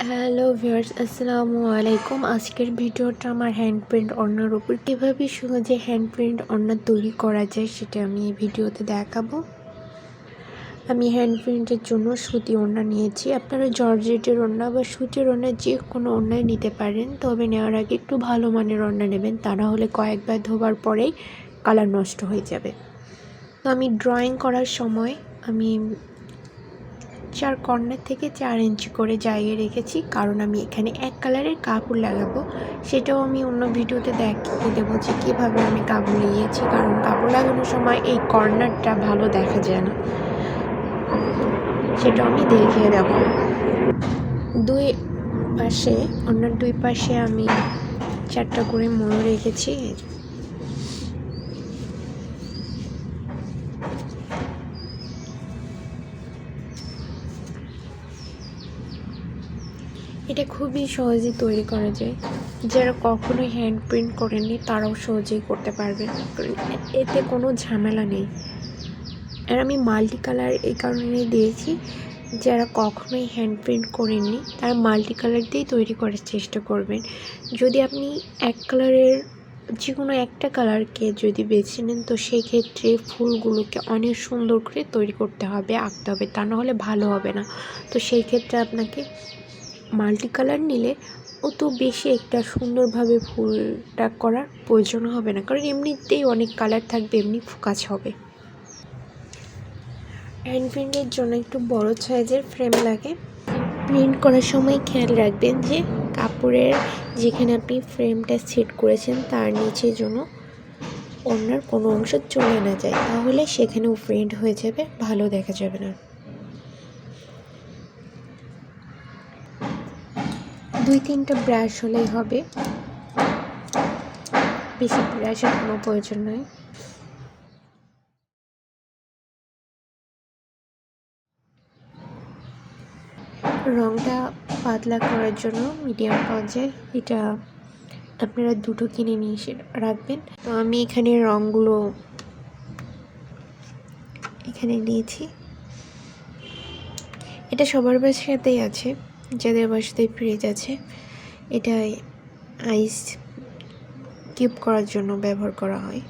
Hello viewers, আসসালামু আলাইকুম। আজকের ভিডিওটা আমার হ্যান্ড প্রিন্ট ওড়নার উপর কীভাবে সহজে হ্যান্ড প্রিন্ট ওড়না তৈরি করা যায় সেটা আমি এই ভিডিওতে দেখাবো। আমি হ্যান্ড প্রিন্টের জন্য সুতি ওড়না নিয়েছি। আপনারা জর্জেটের ওড়না বা সুতির ওড়না যে কোনো ওড়নায় নিতে পারেন, তবে নেওয়ার আগে একটু ভালো মানের ওড়না নেবেন, তা না হলে কয়েকবার ধোবার পরেই কালার নষ্ট হয়ে যাবে। তো আমি ড্রয়িং করার সময় আমি 4 কর্নার থেকে 4 ইঞ্চি করে জায়গায় রেখেছি, কারণ আমি এখানে এক কালারের কাপড় লাগাবো। সেটাও আমি অন্য ভিডিওতে দেখিয়ে দেবো যে কীভাবে আমি কাপড় লাগিয়েছি, কারণ কাপড় লাগানোর সময় এই কর্নারটা ভালো দেখা যায় না, সেটাও আমি দেখিয়ে দেবো। দুই পাশে ওড়নার দুই পাশে আমি 4টা করে মোড় রেখেছি। এটা খুবই সহজে তৈরি করা যায়, যারা কখনোই হ্যান্ড প্রিন্ট করেননি তারাও সহজেই করতে পারবেন, এতে কোনো ঝামেলা নেই। আর আমি মাল্টি কালার এই কারণেই দিয়েছি, যারা কখনোই হ্যান্ড প্রিন্ট করেননি তারা মাল্টি কালার দিয়েই তৈরি করার চেষ্টা করবেন। যদি আপনি এক কালারের যে কোনো একটা কালারকে যদি বেছে নেন, তো সেই ক্ষেত্রে ফুলগুলোকে অনেক সুন্দর করে তৈরি করতে হবে, আঁকতে হবে, তা না হলে ভালো হবে না। তো সেই ক্ষেত্রে আপনাকে মাল্টি কালার নিলে অত বেশি একটা সুন্দরভাবে ফুলটা করার প্রয়োজন হবে না, কারণ এমনিতেই অনেক কালার থাকবে, এমনি ফোকাস হবে। হ্যান্ড প্রিন্টের জন্য একটু বড় সাইজের ফ্রেম লাগে। প্রিন্ট করার সময় খেয়াল রাখবেন যে কাপড়ের যেখানে আপনি ফ্রেমটা সেট করেছেন তার নিচে যেন ওড়নার কোনো অংশ চলে না যায়, তাহলে সেখানেও প্রিন্ট হয়ে যাবে, ভালো দেখা যাবে না। 2-3টা ব্রাশ হলেই হবে, বেশি ব্রাশের কোনো প্রয়োজন নয়। রঙটা পাতলা করার জন্য মিডিয়াম পর্যায়ে এটা আপনারা দুটো কিনে নিয়ে এসে রাখবেন। তো আমি এখানে রঙগুলো এখানে নিয়েছি। এটা সবার বাসাতেই আছে, যাদের বাসাতে ফ্রিজ আছে। এটা আইস কিউব করার জন্য ব্যবহার করা হয়।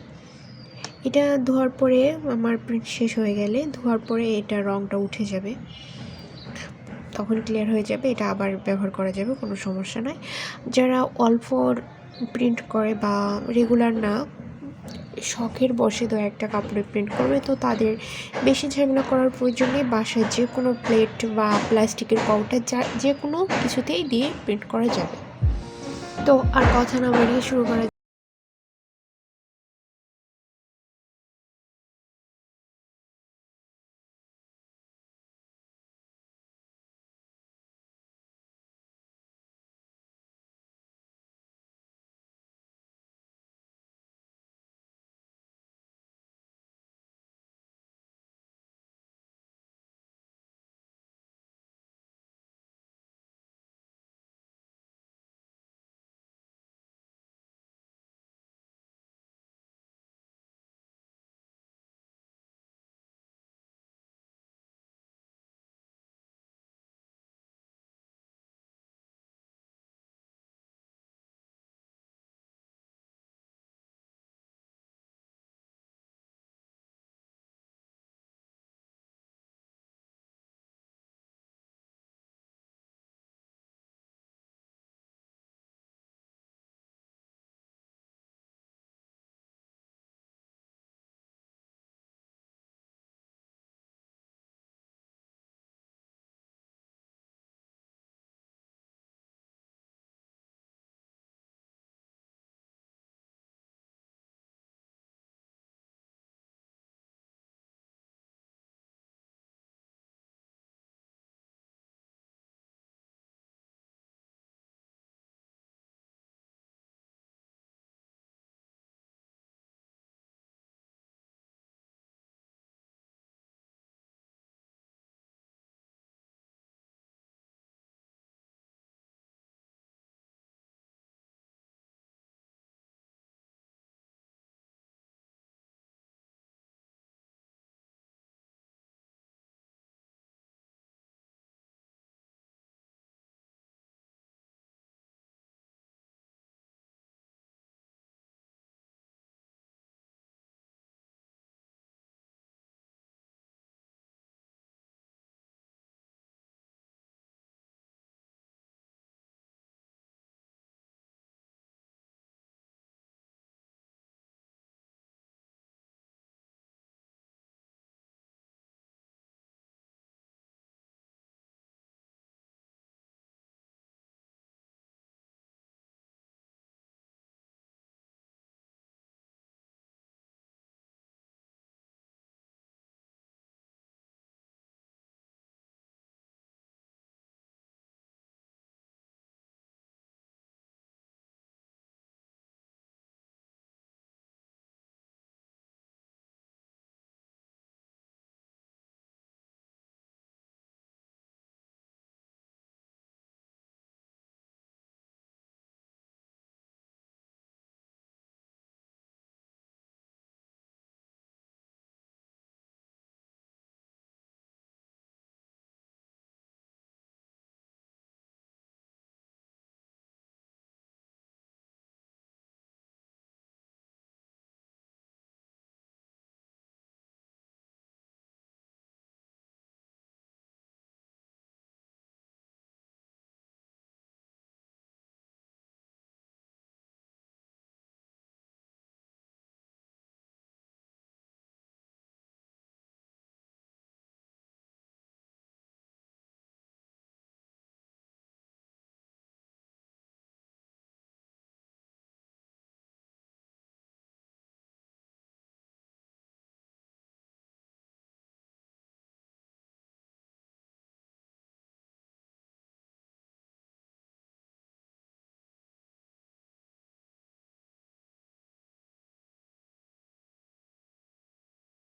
এটা ধোয়ার পরে আমার প্রিন্ট শেষ হয়ে গেলে ধোয়ার পরে এটা রঙটা উঠে যাবে, তখন ক্লিয়ার হয়ে যাবে, এটা আবার ব্যবহার করা যাবে, কোনো সমস্যা নয়। যারা অল্প প্রিন্ট করে বা রেগুলার না, শখের বসে তো একটা কাপড়ে প্রিন্ট করবে, তো তাদের বেশি ঝামেলা করার প্রয়োজন নেই। বাসায় যে কোনো প্লেট বা প্লাস্টিকের কৌটা যে কোনো কিছুতেই দিয়ে প্রিন্ট করা যাবে। তো আর কথা না বাড়িয়ে শুরু করা